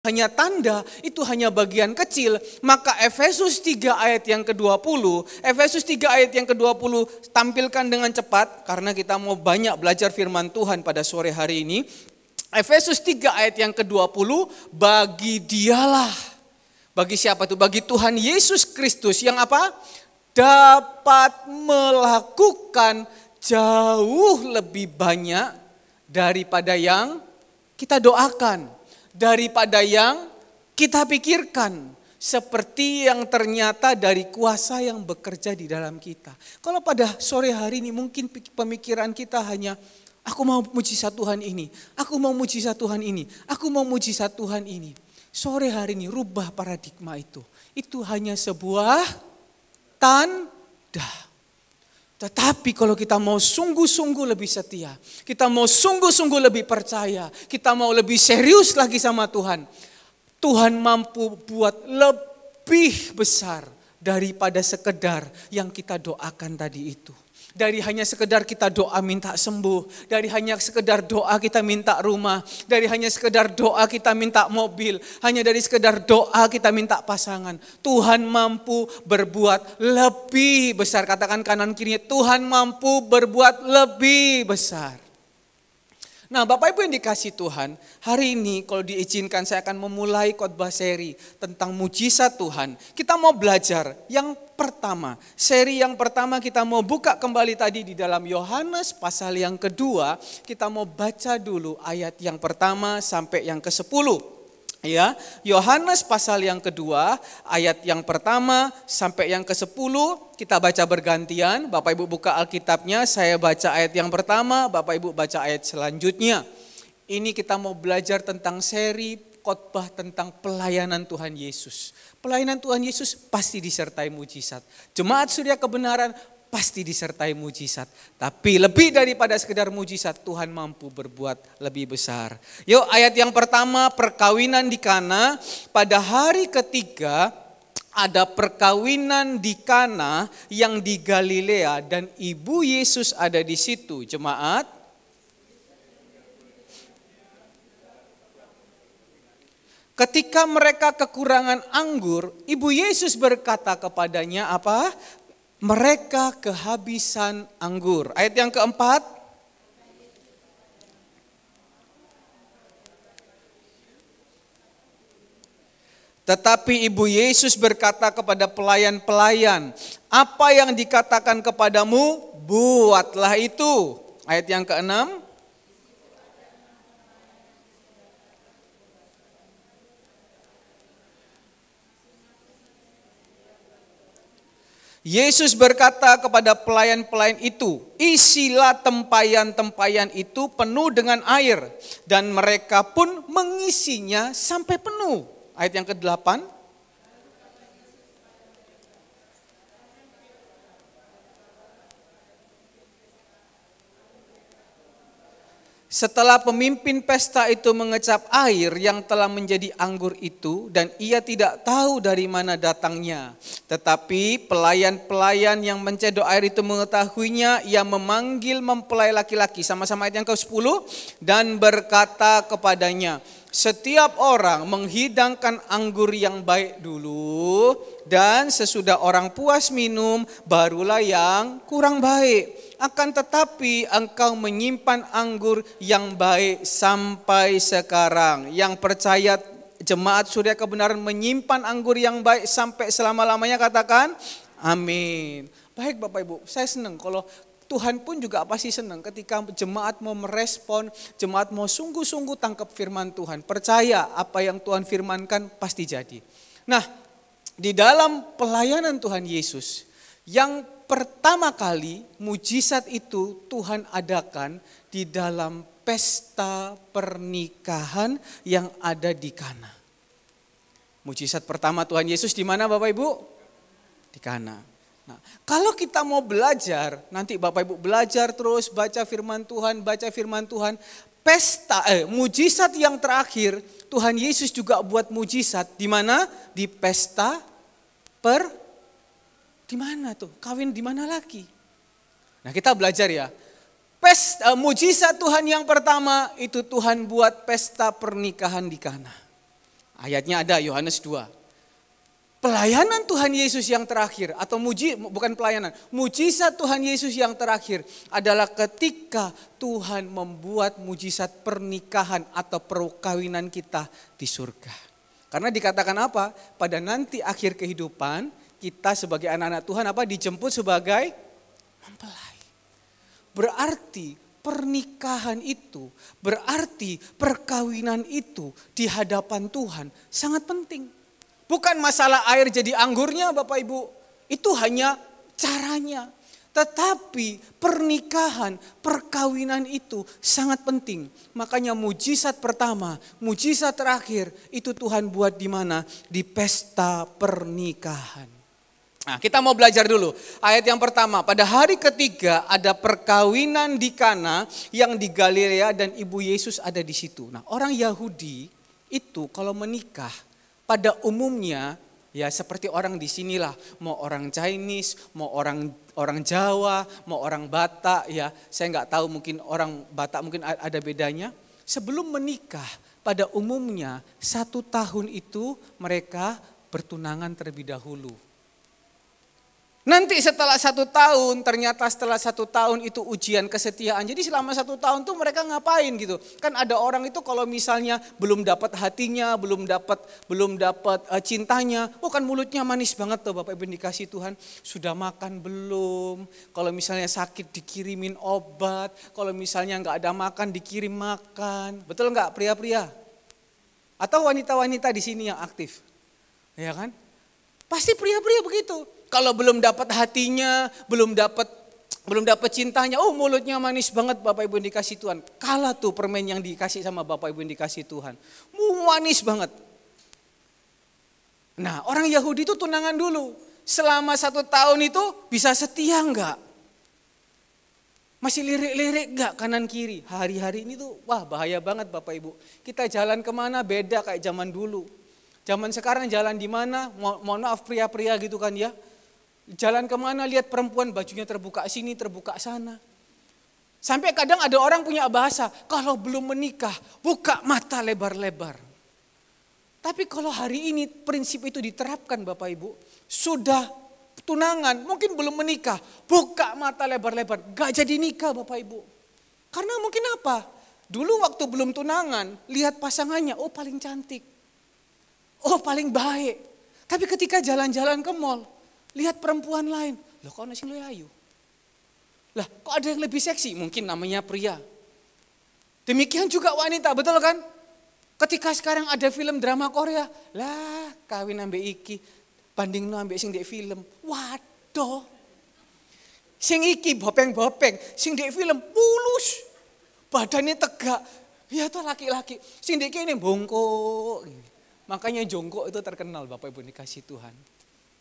hanya tanda, itu hanya bagian kecil. Maka Efesus 3 ayat yang ke-20, Efesus 3 ayat yang ke-20 tampilkan dengan cepat karena kita mau banyak belajar firman Tuhan pada sore hari ini. Efesus 3 ayat yang ke-20, bagi dialah. Bagi siapa itu? Bagi Tuhan Yesus Kristus yang apa? Dapat melakukan jauh lebih banyak daripada yang kita doakan. Daripada yang kita pikirkan, seperti yang ternyata dari kuasa yang bekerja di dalam kita. Kalau pada sore hari ini mungkin pemikiran kita hanya, aku mau mujizat Tuhan ini, aku mau mujizat Tuhan ini, aku mau mujizat Tuhan ini. Sore hari ini rubah paradigma itu. Itu hanya sebuah tanda. Tetapi kalau kita mau sungguh-sungguh lebih setia, kita mau sungguh-sungguh lebih percaya, kita mau lebih serius lagi sama Tuhan, Tuhan mampu buat lebih besar daripada sekedar yang kita doakan tadi itu. Dari hanya sekedar kita doa minta sembuh, dari hanya sekedar doa kita minta rumah, dari hanya sekedar doa kita minta mobil, hanya dari sekedar doa kita minta pasangan. Tuhan mampu berbuat lebih besar. Katakan kanan kirinya, Tuhan mampu berbuat lebih besar. Nah, Bapak Ibu yang dikasih Tuhan, hari ini kalau diizinkan saya akan memulai khotbah seri tentang mujizat Tuhan. Kita mau belajar yang pertama, seri yang pertama kita mau buka kembali tadi di dalam Yohanes pasal yang kedua. Kita mau baca dulu ayat yang pertama sampai yang ke-10. Ya, Yohanes pasal yang kedua, ayat yang pertama sampai yang ke-10, kita baca bergantian. Bapak Ibu buka Alkitabnya, saya baca ayat yang pertama, Bapak Ibu baca ayat selanjutnya. Ini kita mau belajar tentang seri khotbah tentang pelayanan Tuhan Yesus. Pelayanan Tuhan Yesus pasti disertai mujizat. Jemaat Surya Kebenaran pasti disertai mujizat. Tapi lebih daripada sekedar mujizat, Tuhan mampu berbuat lebih besar. Yuk, ayat yang pertama, perkawinan di Kana. Pada hari ketiga ada perkawinan di Kana yang di Galilea dan ibu Yesus ada di situ. Jemaat, ketika mereka kekurangan anggur, ibu Yesus berkata kepadanya apa? Mereka kehabisan anggur. Ayat yang keempat. Tetapi ibu Yesus berkata kepada pelayan-pelayan, apa yang dikatakan kepadamu, buatlah itu. Ayat yang keenam. Yesus berkata kepada pelayan-pelayan itu, isilah tempayan-tempayan itu penuh dengan air. Dan mereka pun mengisinya sampai penuh. Ayat yang ke-8. Setelah pemimpin pesta itu mengecap air yang telah menjadi anggur itu, dan ia tidak tahu dari mana datangnya. Tetapi pelayan-pelayan yang mencedok air itu mengetahuinya, ia memanggil mempelai laki-laki, sama-sama ayat yang ke-10, dan berkata kepadanya, setiap orang menghidangkan anggur yang baik dulu, dan sesudah orang puas minum, barulah yang kurang baik. Akan tetapi engkau menyimpan anggur yang baik sampai sekarang. Yang percaya jemaat Surya Kebenaran menyimpan anggur yang baik sampai selama-lamanya, katakan amin. Baik Bapak Ibu, saya senang kalau Tuhan pun juga pasti senang ketika jemaat mau merespon, jemaat mau sungguh-sungguh tangkap firman Tuhan. Percaya apa yang Tuhan firmankan pasti jadi. Nah, di dalam pelayanan Tuhan Yesus, yang pertama kali mujizat itu Tuhan adakan di dalam pesta pernikahan yang ada di Kana. Mujizat pertama Tuhan Yesus di mana Bapak Ibu? Di Kana. Nah, kalau kita mau belajar, nanti Bapak Ibu belajar terus baca firman Tuhan, mujizat yang terakhir Tuhan Yesus juga buat mujizat di mana? Di pesta di mana tuh? Kawin di mana lagi? Nah, kita belajar ya. Mujizat Tuhan yang pertama itu Tuhan buat pesta pernikahan di Kana. Ayatnya ada Yohanes 2. Pelayanan Tuhan Yesus yang terakhir atau bukan pelayanan, mujizat Tuhan Yesus yang terakhir adalah ketika Tuhan membuat mujizat pernikahan atau perkawinan kita di surga. Karena dikatakan apa? Pada nanti akhir kehidupan kita sebagai anak-anak Tuhan dijemput sebagai mempelai. Berarti pernikahan itu, berarti perkawinan itu di hadapan Tuhan sangat penting. Bukan masalah air jadi anggurnya Bapak Ibu, itu hanya caranya. Tetapi pernikahan, perkawinan itu sangat penting. Makanya mujizat pertama, mujizat terakhir itu Tuhan buat di mana? Di pesta pernikahan. Nah, kita mau belajar dulu. Ayat yang pertama, pada hari ketiga ada perkawinan di Kana yang di Galilea dan ibu Yesus ada di situ. Nah, orang Yahudi itu kalau menikah pada umumnya ya seperti orang di sinilah, mau orang Chinese, mau orang Jawa, mau orang Batak ya. Saya nggak tahu, mungkin orang Batak mungkin ada bedanya. Sebelum menikah pada umumnya 1 tahun itu mereka bertunangan terlebih dahulu. Nanti setelah 1 tahun, ternyata setelah 1 tahun itu ujian kesetiaan. Jadi selama 1 tahun tuh mereka ngapain gitu. Kan ada orang itu kalau misalnya belum dapat hatinya, belum dapat cintanya. Oh kan mulutnya manis banget tuh Bapak Ibu dikasih Tuhan. Sudah makan belum? Kalau misalnya sakit dikirimin obat. Kalau misalnya nggak ada makan dikirim makan. Betul nggak pria-pria? Atau wanita-wanita di sini yang aktif? Ya kan? Pasti pria-pria begitu. Kalau belum dapat hatinya, belum dapat cintanya, oh mulutnya manis banget Bapak Ibu yang dikasih Tuhan. Kalah tuh permen yang dikasih sama Bapak Ibu yang dikasih Tuhan. Manis banget. Nah, orang Yahudi itu tunangan dulu. Selama 1 tahun itu bisa setia enggak? Masih lirik-lirik enggak kanan kiri? Hari-hari ini tuh wah bahaya banget Bapak Ibu. Kita jalan kemana beda kayak zaman dulu. Zaman sekarang jalan di mana? Mohon maaf pria-pria gitu kan ya. Jalan kemana lihat perempuan bajunya terbuka sini, terbuka sana. Sampai kadang ada orang punya bahasa, kalau belum menikah buka mata lebar-lebar. Tapi kalau hari ini prinsip itu diterapkan Bapak Ibu, sudah tunangan, mungkin belum menikah, buka mata lebar-lebar, gak jadi nikah Bapak Ibu. Karena mungkin apa? Dulu waktu belum tunangan, lihat pasangannya, oh paling cantik, oh paling baik. Tapi ketika jalan-jalan ke mall, lihat perempuan lain, loh kok nasi lu ayu? Lah kok ada yang lebih seksi? Mungkin namanya pria. Demikian juga wanita, betul kan? Ketika sekarang ada film drama Korea, lah kawin ambek iki, banding ambek sing dek film. Waduh. Sing iki bopeng-bopeng, sing dek film mulus. Badannya tegak. Ya tuh laki-laki. Sing dek ini bongkok. Makanya jongkok itu terkenal Bapak Ibu dikasih Tuhan.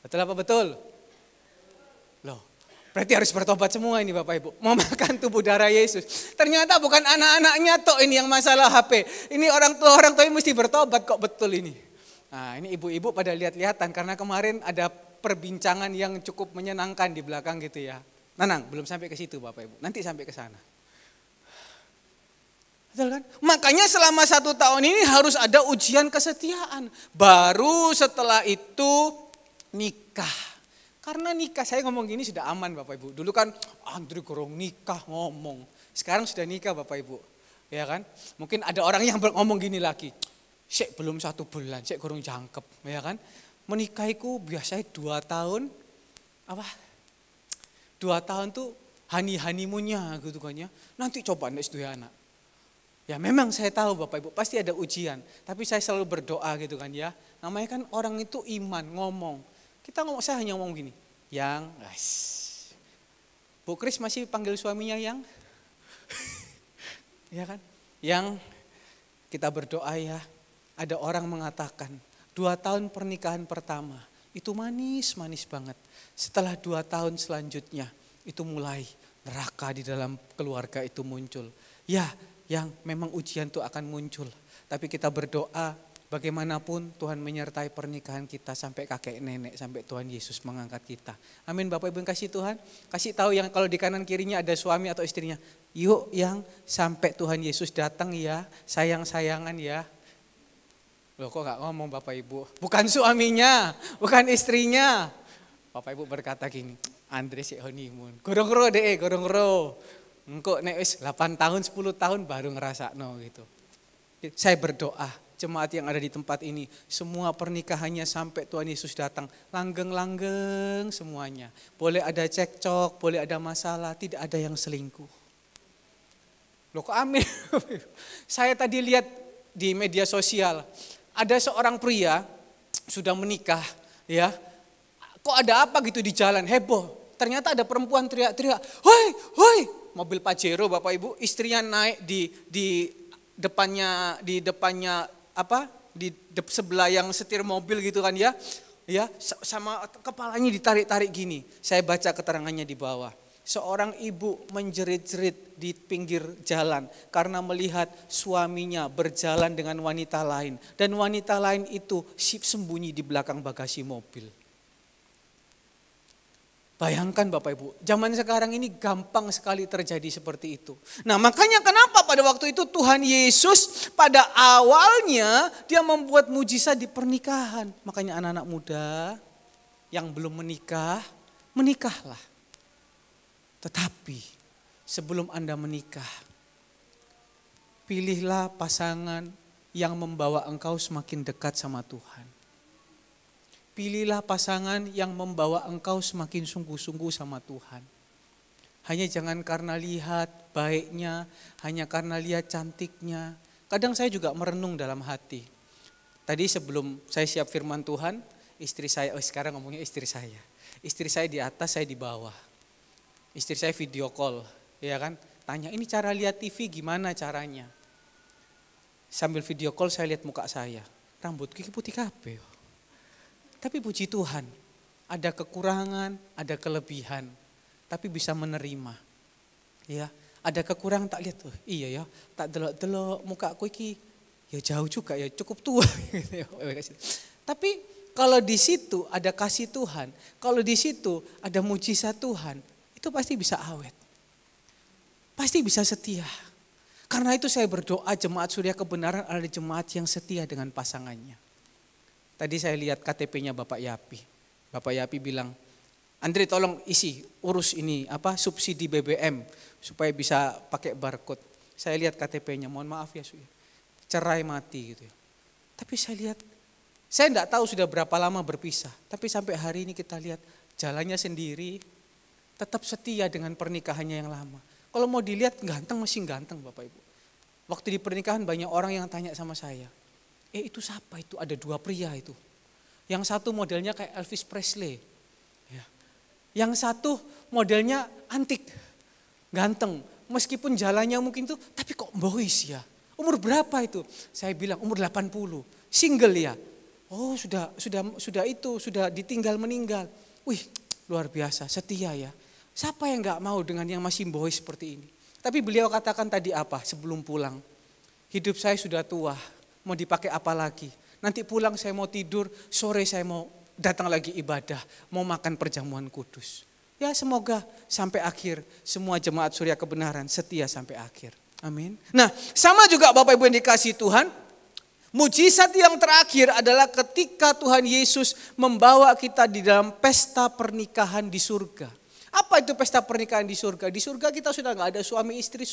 Betul apa betul? Loh, berarti harus bertobat semua ini Bapak Ibu. Mau makan tubuh darah Yesus. Ternyata bukan anak-anaknya tok ini yang masalah HP. Ini orang tua ini mesti bertobat kok betul ini. Nah ini ibu-ibu pada lihat-lihatan karena kemarin ada perbincangan yang cukup menyenangkan di belakang gitu ya. Tenang, belum sampai ke situ Bapak Ibu. Nanti sampai ke sana. Betul kan? Makanya selama 1 tahun ini harus ada ujian kesetiaan. Baru setelah itu nikah. Karena nikah, saya ngomong gini sudah aman Bapak Ibu. Dulu kan Andri gorong nikah ngomong. Sekarang sudah nikah Bapak Ibu. Ya kan? Mungkin ada orang yang ngomong gini lagi. Sik belum 1 bulan, sik gorong jangkep. Ya kan? Menikahiku biasanya 2 tahun. Apa? 2 tahun tuh honeymoonnya gitu kan ya. Nanti coba nek duwe anak. Ya memang saya tahu Bapak Ibu pasti ada ujian. Tapi saya selalu berdoa gitu kan ya. Namanya kan orang itu iman ngomong. Kita ngomong, saya hanya ngomong gini. Yang, Bu Kris masih panggil suaminya yang? Ya kan? Yang kita berdoa ya. Ada orang mengatakan 2 tahun pernikahan pertama. Itu manis banget. Setelah 2 tahun selanjutnya. Itu mulai neraka di dalam keluarga itu muncul. Ya yang memang ujian itu akan muncul. Tapi kita berdoa bagaimanapun Tuhan menyertai pernikahan kita sampai kakek nenek, sampai Tuhan Yesus mengangkat kita. Amin Bapak Ibu yang kasih Tuhan. Kasih tahu yang kalau di kanan kirinya ada suami atau istrinya. Yuk yang sampai Tuhan Yesus datang ya, sayang-sayangan ya. Loh kok gak ngomong Bapak Ibu? Bukan suaminya, bukan istrinya. Bapak Ibu berkata gini, Andre sih honeymoon. Gorong-ro deh, gorong-ro. Engkau nek wis 8 tahun, 10 tahun baru ngerasakno gitu. Saya berdoa, jemaat yang ada di tempat ini, semua pernikahannya sampai Tuhan Yesus datang, langgeng-langgeng semuanya. Boleh ada cekcok, boleh ada masalah, tidak ada yang selingkuh. Loh kok amin? Saya tadi lihat di media sosial, ada seorang pria sudah menikah, ya. Kok ada apa gitu di jalan, heboh. Ternyata ada perempuan teriak-teriak, "Hoi, hoi!" Mobil Pajero Bapak Ibu, istrinya naik di depannya sebelah yang setir mobil gitu kan ya. Ya, sama kepalanya ditarik-tarik gini. Saya baca keterangannya di bawah. Seorang ibu menjerit-jerit di pinggir jalan karena melihat suaminya berjalan dengan wanita lain. Dan wanita lain itu sembunyi di belakang bagasi mobil. Bayangkan Bapak Ibu, zaman sekarang ini gampang sekali terjadi seperti itu. Nah makanya kenapa pada waktu itu Tuhan Yesus pada awalnya dia membuat mujizat di pernikahan. Makanya anak-anak muda yang belum menikah, menikahlah. Tetapi sebelum Anda menikah, pilihlah pasangan yang membawa engkau semakin dekat sama Tuhan. Pilihlah pasangan yang membawa engkau semakin sungguh-sungguh sama Tuhan. Hanya jangan karena lihat baiknya, hanya karena lihat cantiknya. Kadang saya juga merenung dalam hati. Tadi sebelum saya siap firman Tuhan, istri saya, sekarang ngomongnya istri saya. Istri saya di atas, saya di bawah. Istri saya video call, ya kan? Tanya ini cara lihat TV gimana caranya? Sambil video call saya lihat muka saya, rambut kiki putih kabeh. Tapi puji Tuhan, ada kekurangan, ada kelebihan, tapi bisa menerima. Ya, ada kekurangan tak lihat tuh, iya ya, tak delok-delok muka aku iki, ya jauh juga ya, cukup tua. Tapi kalau di situ ada kasih Tuhan, kalau di situ ada mujizat Tuhan, itu pasti bisa awet. Pasti bisa setia. Karena itu saya berdoa jemaat Surya Kebenaran adalah jemaat yang setia dengan pasangannya. Tadi saya lihat KTP-nya Bapak Yapi. Bapak Yapi bilang, Andre tolong isi, urus ini subsidi BBM supaya bisa pakai barcode. Saya lihat KTP-nya, mohon maaf ya Surya. Cerai mati gitu ya. Tapi saya lihat, saya enggak tahu sudah berapa lama berpisah. Tapi sampai hari ini kita lihat jalannya sendiri, tetap setia dengan pernikahannya yang lama. Kalau mau dilihat ganteng masih ganteng Bapak Ibu. Waktu di pernikahan banyak orang yang tanya sama saya. Itu siapa itu? Ada 2 pria itu. Yang satu modelnya kayak Elvis Presley. Ya. Yang satu modelnya antik. Ganteng. Meskipun jalannya mungkin tuh, tapi kok boys ya. Umur berapa itu? Saya bilang umur 80. Single ya. Oh sudah ditinggal meninggal. Wih luar biasa, setia ya. Siapa yang gak mau dengan yang masih boy seperti ini? Tapi beliau katakan tadi apa sebelum pulang? Hidup saya sudah tua, mau dipakai apa lagi? Nanti pulang saya mau tidur, sore saya mau datang lagi ibadah, mau makan perjamuan kudus. Ya semoga sampai akhir semua jemaat Surya Kebenaran setia sampai akhir. Amin. Nah sama juga Bapak Ibu yang dikasihi Tuhan. Mujizat yang terakhir adalah ketika Tuhan Yesus membawa kita di dalam pesta pernikahan di surga. Apa itu pesta pernikahan di surga? Di surga kita sudah gak ada suami istri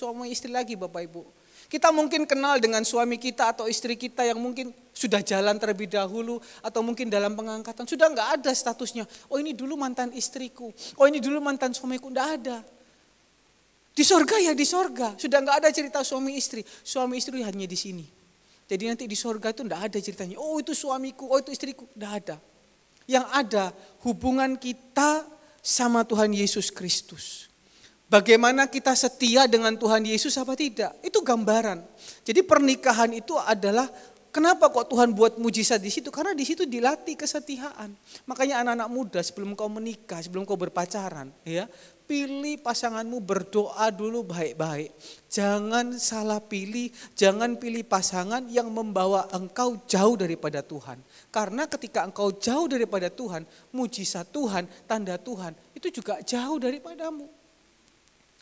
lagi Bapak Ibu. Kita mungkin kenal dengan suami kita atau istri kita yang mungkin sudah jalan terlebih dahulu. Atau mungkin dalam pengangkatan sudah gak ada statusnya. Oh ini dulu mantan istriku, oh ini dulu mantan suamiku, gak ada. Di surga ya di surga, sudah gak ada cerita suami istri hanya di sini. Jadi nanti di surga itu gak ada ceritanya, oh itu suamiku, oh itu istriku, gak ada. Yang ada hubungan kita sama Tuhan Yesus Kristus. Bagaimana kita setia dengan Tuhan Yesus apa tidak? Itu gambaran. Jadi pernikahan itu adalah kenapa kok Tuhan buat mujizat di situ? Karena di situ dilatih kesetiaan. Makanya anak-anak muda sebelum kau menikah, sebelum kau berpacaran, ya, pilih pasanganmu, berdoa dulu baik-baik. Jangan salah pilih, jangan pilih pasangan yang membawa engkau jauh daripada Tuhan. Karena ketika engkau jauh daripada Tuhan, mujizat Tuhan, tanda Tuhan itu juga jauh daripadamu.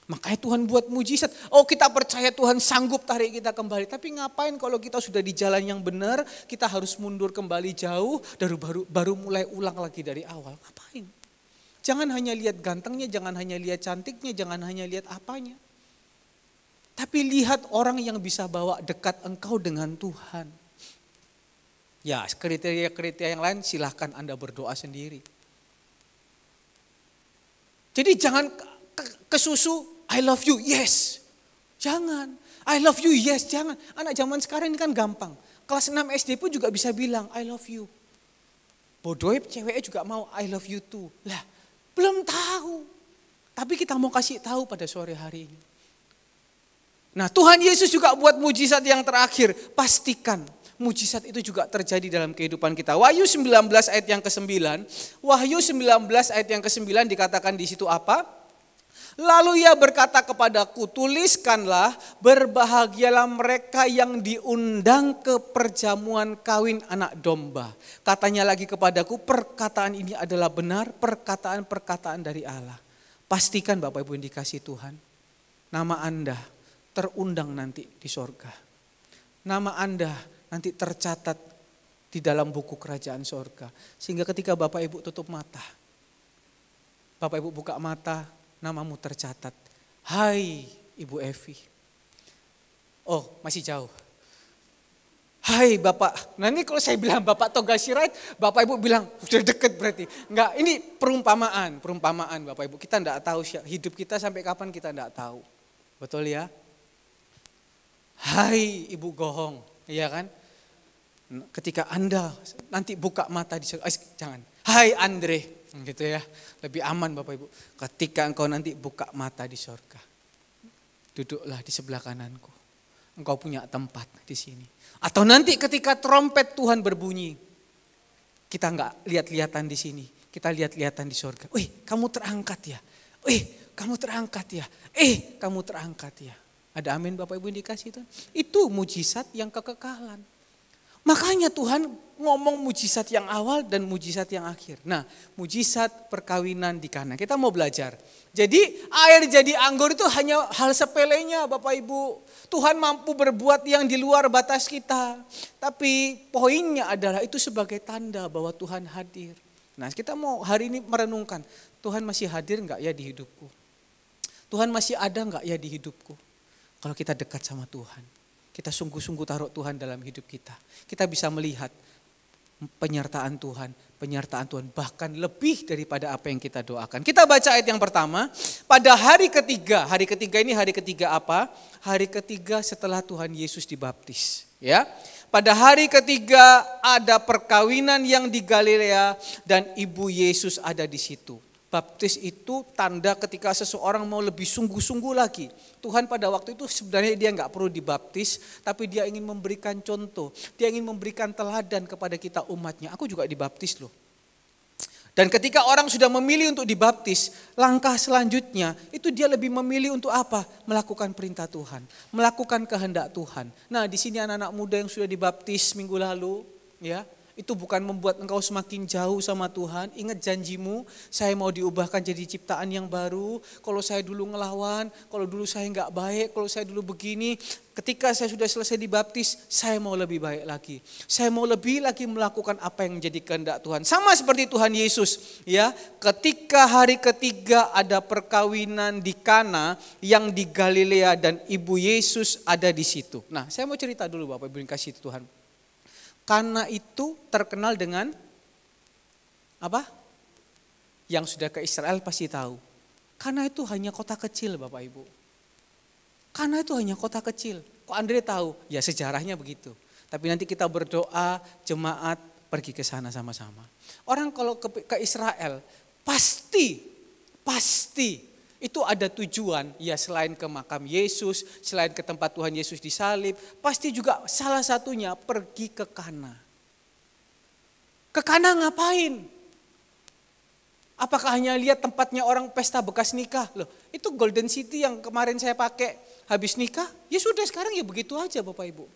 Makanya Tuhan buat mujizat. Oh, kita percaya Tuhan sanggup tarik kita kembali. Tapi ngapain kalau kita sudah di jalan yang benar, kita harus mundur kembali jauh, baru mulai ulang lagi dari awal. Ngapain? Jangan hanya lihat gantengnya, jangan hanya lihat cantiknya, jangan hanya lihat apanya. Tapi lihat orang yang bisa bawa dekat engkau dengan Tuhan. Ya, kriteria-kriteria yang lain silahkan Anda berdoa sendiri. Jadi jangan kesusu, I love you, yes. Jangan, I love you, yes, jangan. Anak zaman sekarang ini kan gampang. Kelas 6 SD pun juga bisa bilang, I love you. Bodohnya ceweknya juga mau, I love you too. Lah, belum tahu. Tapi kita mau kasih tahu pada sore hari ini. Nah, Tuhan Yesus juga buat mujizat yang terakhir. Pastikan mujizat itu juga terjadi dalam kehidupan kita. Wahyu 19 ayat yang ke-9. Wahyu 19 ayat yang ke-9 dikatakan di situ apa? Lalu ia berkata kepadaku, tuliskanlah, berbahagialah mereka yang diundang ke perjamuan kawin anak domba. Katanya lagi kepadaku, perkataan ini adalah benar, perkataan-perkataan dari Allah. Pastikan Bapak Ibu yang dikasihi Tuhan, nama Anda terundang nanti di sorga. Nama Anda nanti tercatat di dalam buku kerajaan sorga. Sehingga ketika Bapak Ibu tutup mata, Bapak Ibu buka mata, namamu tercatat. Hai Ibu Evi. Oh, masih jauh. Hai Bapak. Nah ini kalau saya bilang Bapak Toga Sirait, Bapak Ibu bilang sudah deket berarti. Enggak, ini perumpamaan Bapak Ibu. Kita enggak tahu hidup kita sampai kapan, kita enggak tahu. Betul ya? Hai Ibu Gohong, iya kan? Ketika Anda nanti buka mata di jangan. Hai Andre, gitu ya. Lebih aman Bapak Ibu. Ketika engkau nanti buka mata di sorga, duduklah di sebelah kananku. Engkau punya tempat di sini. Atau nanti ketika trompet Tuhan berbunyi, kita enggak lihat-lihatan di sini, kita lihat-lihatan di sorga. Wih, kamu terangkat ya. Wih, kamu terangkat ya. Kamu terangkat ya. Ada amin Bapak Ibu yang dikasih Tuhan. Itu mujizat yang kekekalan. Makanya Tuhan ngomong mujizat yang awal dan mujizat yang akhir. Nah, mujizat perkawinan di Kana. Kita mau belajar. Jadi air jadi anggur itu hanya hal sepelenya Bapak Ibu. Tuhan mampu berbuat yang di luar batas kita. Tapi poinnya adalah itu sebagai tanda bahwa Tuhan hadir. Nah, kita mau hari ini merenungkan. Tuhan masih hadir enggak ya di hidupku? Tuhan masih ada enggak ya di hidupku? Kalau kita dekat sama Tuhan, kita sungguh-sungguh taruh Tuhan dalam hidup kita. Kita bisa melihat penyertaan Tuhan bahkan lebih daripada apa yang kita doakan. Kita baca ayat yang pertama, pada hari ketiga ini hari ketiga apa? Hari ketiga setelah Tuhan Yesus dibaptis. Ya, pada hari ketiga ada perkawinan yang di Galilea dan ibu Yesus ada di situ. Baptis itu tanda ketika seseorang mau lebih sungguh-sungguh lagi. Tuhan pada waktu itu sebenarnya dia nggak perlu dibaptis, tapi dia ingin memberikan contoh. Dia ingin memberikan teladan kepada kita umatnya. Aku juga dibaptis loh. Dan ketika orang sudah memilih untuk dibaptis, langkah selanjutnya itu dia lebih memilih untuk apa? Melakukan perintah Tuhan, melakukan kehendak Tuhan. Nah di sini anak-anak muda yang sudah dibaptis minggu lalu, ya. Itu bukan membuat engkau semakin jauh sama Tuhan. Ingat janjimu, saya mau diubahkan jadi ciptaan yang baru. Kalau saya dulu ngelawan, kalau dulu saya nggak baik, kalau saya dulu begini. Ketika saya sudah selesai dibaptis, saya mau lebih baik lagi. Saya mau lebih lagi melakukan apa yang menjadi kehendak Tuhan. Sama seperti Tuhan Yesus, ya. Ketika hari ketiga ada perkawinan di Kana yang di Galilea dan ibu Yesus ada di situ. Nah, saya mau cerita dulu Bapak Ibu yang kasih Tuhan. Kana itu terkenal dengan apa? Yang sudah ke Israel pasti tahu. Kana itu hanya kota kecil Bapak Ibu. Kana itu hanya kota kecil. Kok Andre tahu? Ya sejarahnya begitu. Tapi nanti kita berdoa jemaat pergi ke sana sama-sama. Orang kalau ke Israel pasti itu ada tujuan, ya selain ke makam Yesus, selain ke tempat Tuhan Yesus disalib, pasti juga salah satunya pergi ke Kana. Ke Kana ngapain? Apakah hanya lihat tempatnya orang pesta bekas nikah? Loh, itu Golden City yang kemarin saya pakai habis nikah, ya sudah sekarang ya begitu aja Bapak Ibu.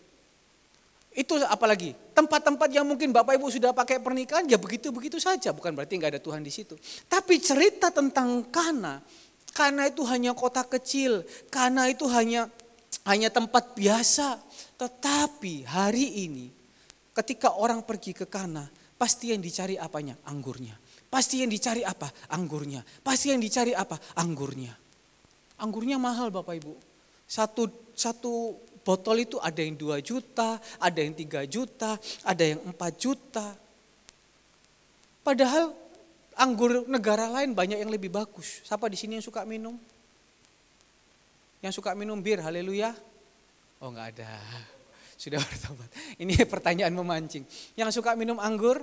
Itu apalagi tempat-tempat yang mungkin Bapak Ibu sudah pakai pernikahan, ya begitu-begitu saja, bukan berarti nggak ada Tuhan di situ. Tapi cerita tentang Kana, Kana itu hanya kota kecil, Kana itu hanya tempat biasa. Tetapi hari ini ketika orang pergi ke Kana, pasti yang dicari apanya? Anggurnya. Pasti yang dicari apa? Anggurnya. Pasti yang dicari apa? Anggurnya. Anggurnya mahal Bapak Ibu. Satu botol itu ada yang 2 juta, ada yang 3 juta, ada yang 4 juta. Padahal anggur negara lain banyak yang lebih bagus. Siapa di sini yang suka minum? Yang suka minum bir, haleluya. Oh enggak ada, sudah bertobat. Ini pertanyaan memancing. Yang suka minum anggur?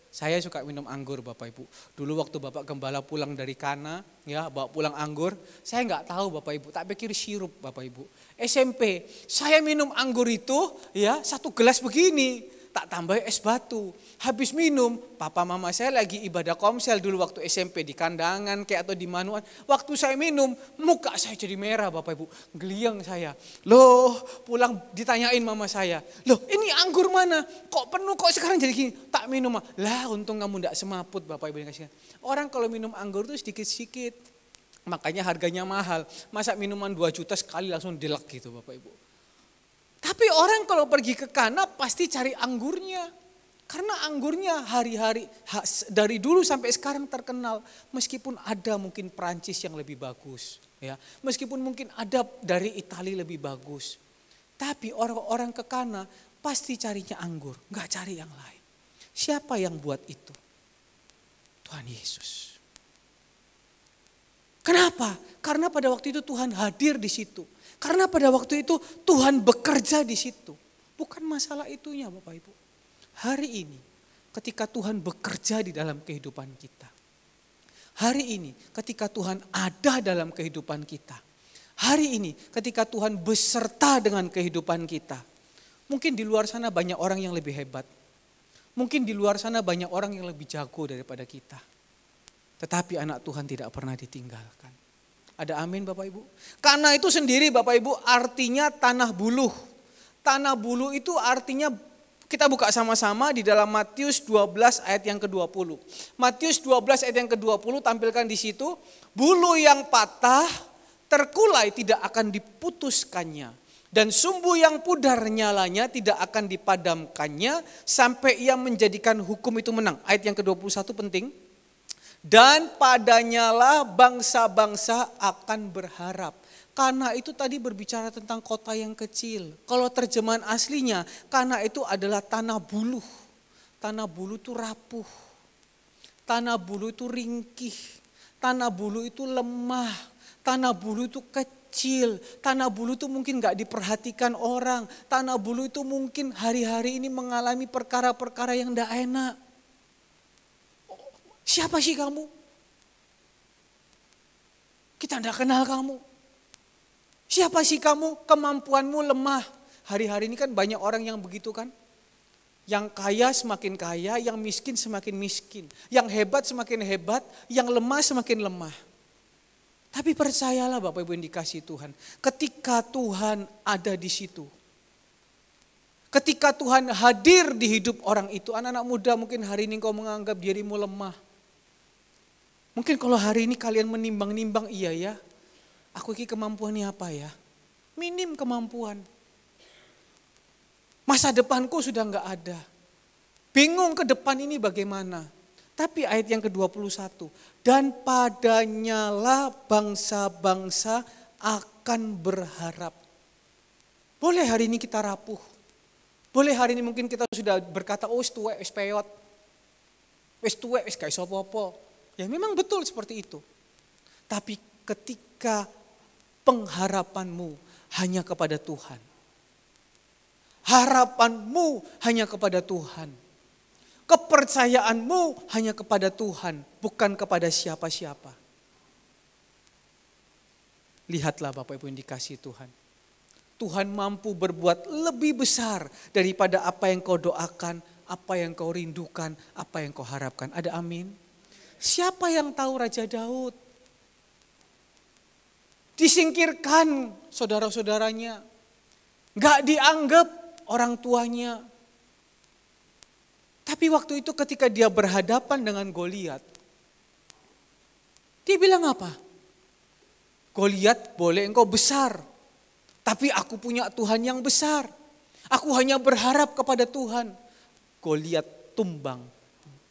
Saya suka minum anggur Bapak Ibu. Dulu waktu Bapak Gembala pulang dari Kana, ya bawa pulang anggur. Saya nggak tahu Bapak Ibu, tak pikir sirup Bapak Ibu. SMP, saya minum anggur itu ya 1 gelas begini. Tak tambah es batu. Habis minum, papa mama saya lagi ibadah komsel dulu waktu SMP di Kandangan kayak atau di Manuan. Waktu saya minum, muka saya jadi merah Bapak Ibu. Geliang saya. Loh, pulang ditanyain mama saya. Loh, ini anggur mana? Kok penuh, kok sekarang jadi gini? Tak minum. Lah, untung kamu enggak semaput Bapak Ibu. Orang kalau minum anggur itu sedikit-sedikit. Makanya harganya mahal. Masa minuman 2 juta sekali langsung dilek gitu Bapak Ibu. Tapi orang kalau pergi ke Kana pasti cari anggurnya. Karena anggurnya hari-hari dari dulu sampai sekarang terkenal. Meskipun ada mungkin Perancis yang lebih bagus. Ya, meskipun mungkin ada dari Italia lebih bagus. Tapi orang-orang ke Kana pasti carinya anggur. Gak cari yang lain. Siapa yang buat itu? Tuhan Yesus. Kenapa? Karena pada waktu itu Tuhan hadir di situ. Karena pada waktu itu Tuhan bekerja di situ. Bukan masalah itunya Bapak Ibu. Hari ini ketika Tuhan bekerja di dalam kehidupan kita. Hari ini ketika Tuhan ada dalam kehidupan kita. Hari ini ketika Tuhan beserta dengan kehidupan kita. Mungkin di luar sana banyak orang yang lebih hebat. Mungkin di luar sana banyak orang yang lebih jago daripada kita. Tetapi anak Tuhan tidak pernah ditinggalkan. Ada amin Bapak Ibu. Kana itu sendiri Bapak Ibu artinya tanah buluh. Tanah buluh itu artinya kita buka sama-sama di dalam Matius 12 ayat yang ke-20. Matius 12 ayat yang ke-20 tampilkan di situ. Buluh yang patah terkulai tidak akan diputuskannya. Dan sumbu yang pudar nyalanya tidak akan dipadamkannya sampai ia menjadikan hukum itu menang. Ayat yang ke-21 penting. Dan padanyalah bangsa-bangsa akan berharap. Kana itu tadi berbicara tentang kota yang kecil. Kalau terjemahan aslinya, Kana itu adalah tanah buluh. Tanah buluh itu rapuh. Tanah buluh itu ringkih. Tanah buluh itu lemah. Tanah buluh itu kecil. Tanah buluh itu mungkin gak diperhatikan orang. Tanah buluh itu mungkin hari-hari ini mengalami perkara-perkara yang gak enak. Siapa sih kamu? Kita tidak kenal kamu. Siapa sih kamu? Kemampuanmu lemah. Hari-hari ini kan banyak orang yang begitu kan. Yang kaya semakin kaya, yang miskin semakin miskin. Yang hebat semakin hebat, yang lemah semakin lemah. Tapi percayalah Bapak Ibu yang dikasihi Tuhan. Ketika Tuhan ada di situ. Ketika Tuhan hadir di hidup orang itu. Anak-anak muda mungkin hari ini kau menganggap dirimu lemah. Mungkin kalau hari ini kalian menimbang-nimbang, iya ya, aku ini kemampuannya apa ya? Minim kemampuan. Masa depanku sudah enggak ada. Bingung ke depan ini bagaimana. Tapi ayat yang ke-21, dan padanyalah bangsa-bangsa akan berharap. Boleh hari ini kita rapuh. Boleh hari ini mungkin kita sudah berkata, oh wis tuwek, wis peyot. Wis tuwek, wis gak iso apa-apa. Ya memang betul seperti itu. Tapi ketika pengharapanmu hanya kepada Tuhan. Harapanmu hanya kepada Tuhan. Kepercayaanmu hanya kepada Tuhan. Bukan kepada siapa-siapa. Lihatlah Bapak Ibu yang dikasihi Tuhan. Tuhan mampu berbuat lebih besar daripada apa yang kau doakan, apa yang kau rindukan, apa yang kau harapkan. Ada amin? Siapa yang tahu Raja Daud? Disingkirkan saudara-saudaranya. Gak dianggap orang tuanya. Tapi waktu itu ketika dia berhadapan dengan Goliat. Dia bilang apa? Goliat boleh engkau besar, tapi aku punya Tuhan yang besar. Aku hanya berharap kepada Tuhan. Goliat tumbang.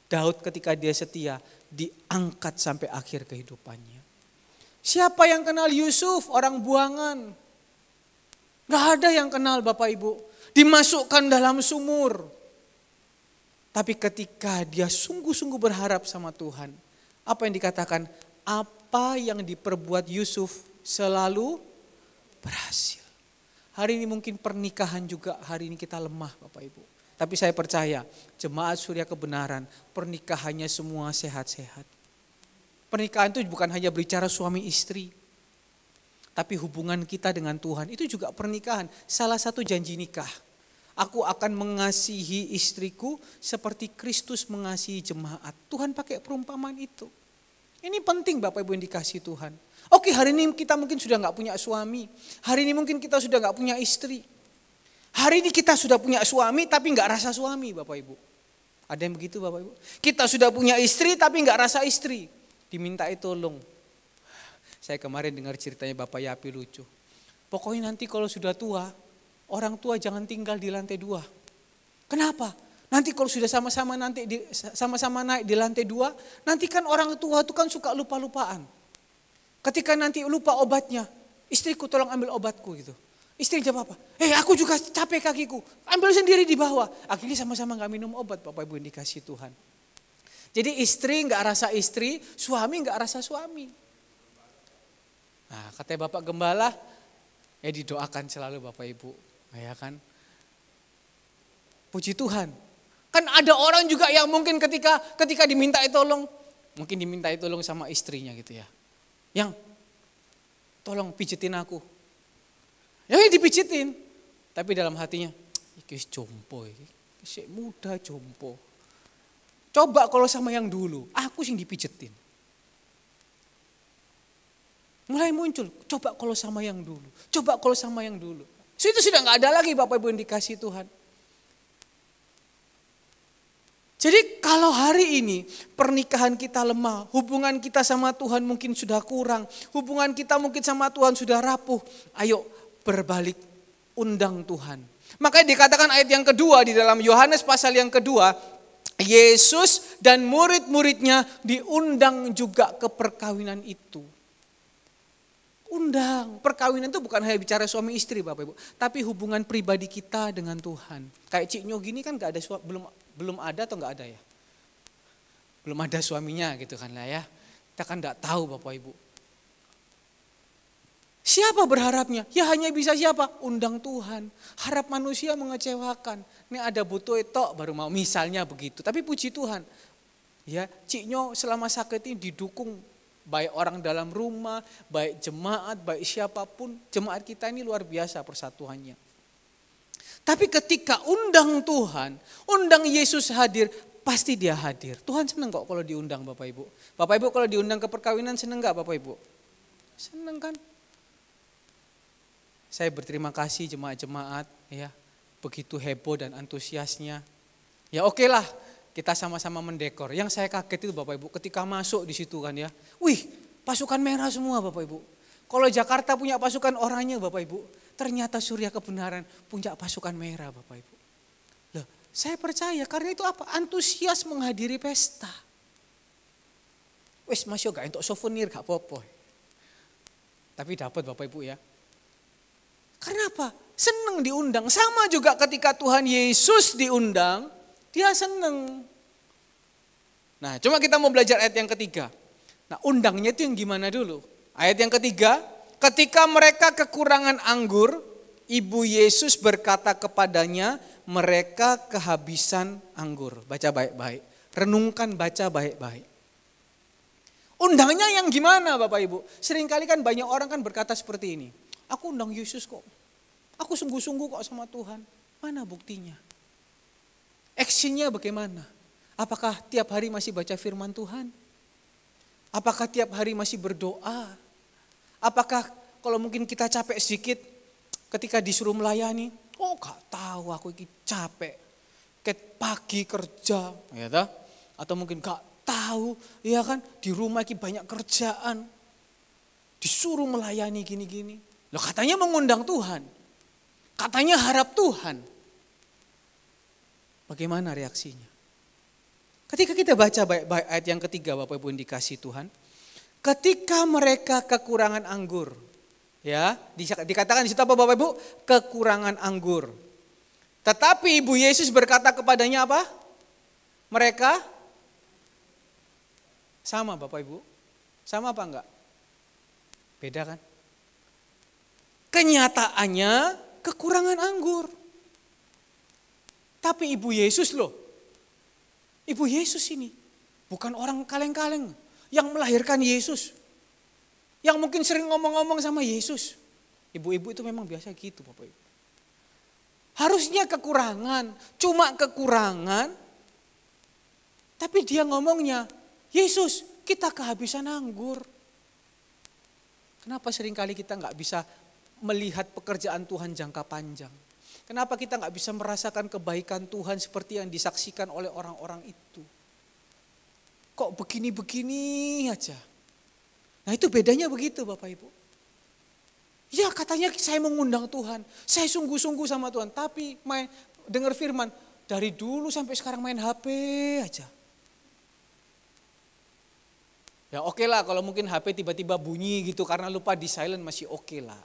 Daud ketika dia setia diangkat sampai akhir kehidupannya. Siapa yang kenal Yusuf? Orang buangan. Gak ada yang kenal Bapak Ibu. Dimasukkan dalam sumur. Tapi ketika dia sungguh-sungguh berharap sama Tuhan. Apa yang dikatakan? Apa yang diperbuat Yusuf selalu berhasil. Hari ini mungkin pernikahan juga hari ini kita lemah Bapak Ibu. Tapi saya percaya jemaat Surya Kebenaran pernikahannya semua sehat-sehat. Pernikahan itu bukan hanya berbicara suami istri. Tapi hubungan kita dengan Tuhan itu juga pernikahan. Salah satu janji nikah. Aku akan mengasihi istriku seperti Kristus mengasihi jemaat. Tuhan pakai perumpamaan itu. Ini penting Bapak Ibu yang dikasihi Tuhan. Oke, hari ini kita mungkin sudah gak punya suami. Hari ini mungkin kita sudah gak punya istri. Hari ini kita sudah punya suami tapi gak rasa suami Bapak Ibu. Ada yang begitu Bapak Ibu? Kita sudah punya istri tapi gak rasa istri. Dimintai tolong. Saya kemarin dengar ceritanya Bapak Yapi lucu. Pokoknya nanti kalau sudah tua, orang tua jangan tinggal di lantai 2. Kenapa? Nanti kalau sudah sama-sama naik di lantai 2, nanti kan orang tua itu kan suka lupa-lupaan. Ketika nanti lupa obatnya, istriku tolong ambil obatku gitu. Istri jawab apa? Aku juga capek kakiku, ambil sendiri di bawah. Akhirnya sama-sama gak minum obat Bapak Ibu yang dikasih Tuhan. Jadi istri gak rasa istri, suami gak rasa suami. Nah katanya Bapak Gembala, didoakan selalu Bapak Ibu. Ya kan? Puji Tuhan. Kan ada orang juga yang mungkin ketika dimintai tolong, mungkin dimintai tolong sama istrinya gitu ya. Yang tolong pijetin aku. Ya dipijetin. Tapi dalam hatinya, iki jompo iki. Sik muda jompo. Coba kalau sama yang dulu, aku sing dipijetin. Mulai muncul, coba kalau sama yang dulu. Coba kalau sama yang dulu. So, itu sudah gak ada lagi Bapak Ibu yang dikasih Tuhan. Jadi kalau hari ini pernikahan kita lemah, hubungan kita sama Tuhan mungkin sudah kurang, hubungan kita mungkin sama Tuhan sudah rapuh, ayo berbalik, undang Tuhan. Makanya dikatakan ayat yang kedua di dalam Yohanes pasal yang kedua, Yesus dan murid-muridnya diundang juga ke perkawinan itu. Undang, perkawinan itu bukan hanya bicara suami istri Bapak Ibu, tapi hubungan pribadi kita dengan Tuhan. Kayak Cik Nyo gini kan gak ada belum ada atau gak ada ya? Belum ada suaminya gitu kan lah ya. Kita kan gak tahu Bapak Ibu. Siapa berharapnya? Ya hanya bisa siapa? Undang Tuhan. Harap manusia mengecewakan. Ini ada butuh etok baru mau, misalnya begitu. Tapi puji Tuhan. Ya, Cik Nyo selama sakit ini didukung baik orang dalam rumah, baik jemaat, baik siapapun. Jemaat kita ini luar biasa persatuannya. Tapi ketika undang Tuhan, undang Yesus hadir, pasti dia hadir. Tuhan senang kok kalau diundang Bapak Ibu. Bapak Ibu kalau diundang ke perkawinan senang gak Bapak Ibu? Senang kan? Saya berterima kasih jemaat-jemaat ya, begitu heboh dan antusiasnya. Ya oke lah, kita sama-sama mendekor. Yang saya kaget itu Bapak Ibu ketika masuk di situ kan ya. Wih, pasukan merah semua Bapak Ibu. Kalau Jakarta punya pasukan oranye Bapak Ibu, ternyata Surya Kebenaran punya pasukan merah Bapak Ibu. Loh, saya percaya karena itu apa? Antusias menghadiri pesta. Wis masuk gak untuk souvenir gak apa-apa. Tapi dapat Bapak Ibu ya. Karena apa? Senang diundang. Sama juga ketika Tuhan Yesus diundang, dia senang. Nah, cuma kita mau belajar ayat yang ketiga. Nah, undangnya itu yang gimana dulu? Ayat yang ketiga, ketika mereka kekurangan anggur, ibu Yesus berkata kepadanya, mereka kehabisan anggur. Baca baik-baik. Renungkan, baca baik-baik. Undangnya yang gimana Bapak Ibu? Seringkali kan banyak orang kan berkata seperti ini. Aku undang Yesus kok. Aku sungguh-sungguh kok sama Tuhan. Mana buktinya? Actionnya bagaimana? Apakah tiap hari masih baca firman Tuhan? Apakah tiap hari masih berdoa? Apakah kalau mungkin kita capek sedikit ketika disuruh melayani? Oh gak tahu aku ini capek. Ket pagi kerja. Ya tak? Atau mungkin gak tahu. Ya kan di rumah ini banyak kerjaan. Disuruh melayani gini-gini. Loh katanya mengundang Tuhan. Katanya harap Tuhan. Bagaimana reaksinya? Ketika kita baca baik-baik ayat yang ketiga Bapak Ibu yang dikasih Tuhan. Ketika mereka kekurangan anggur. Ya, dikatakan di situ apa Bapak Ibu? Kekurangan anggur. Tetapi Ibu Yesus berkata kepadanya apa? Mereka sama Bapak Ibu. Sama apa enggak? Beda kan? Kenyataannya kekurangan anggur. Tapi Ibu Yesus loh. Ibu Yesus ini bukan orang kaleng-kaleng yang melahirkan Yesus. Yang mungkin sering ngomong-ngomong sama Yesus. Ibu-ibu itu memang biasa gitu Bapak Ibu. Harusnya kekurangan, cuma kekurangan. Tapi dia ngomongnya, Yesus kita kehabisan anggur. Kenapa seringkali kita nggak bisa melihat pekerjaan Tuhan jangka panjang? Kenapa kita nggak bisa merasakan kebaikan Tuhan seperti yang disaksikan oleh orang-orang itu? Kok begini-begini aja? Nah itu bedanya begitu Bapak Ibu. Ya katanya saya mengundang Tuhan, saya sungguh-sungguh sama Tuhan. Tapi dengar firman, dari dulu sampai sekarang main HP aja. Ya oke lah kalau mungkin HP tiba-tiba bunyi gitu karena lupa di silent masih oke lah.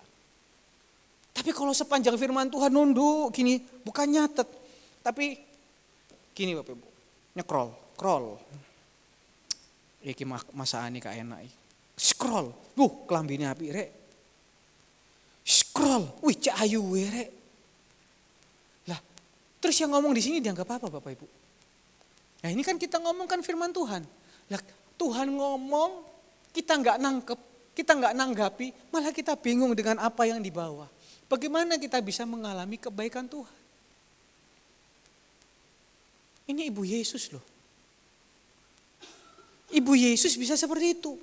Tapi kalau sepanjang firman Tuhan nunduk gini, bukan nyatet. Tapi gini Bapak Ibu, nyekrol. Iki masaan kak enak. Scroll, kelambine api rek. Scroll, cak ayu rek. Lah, terus yang ngomong di sini dianggap apa Bapak Ibu? Nah ini kan kita ngomongkan firman Tuhan. Lah Tuhan ngomong, kita nggak nangkep, kita nggak nanggapi, malah kita bingung dengan apa yang dibawa. Bagaimana kita bisa mengalami kebaikan Tuhan? Ini Ibu Yesus loh. Ibu Yesus bisa seperti itu.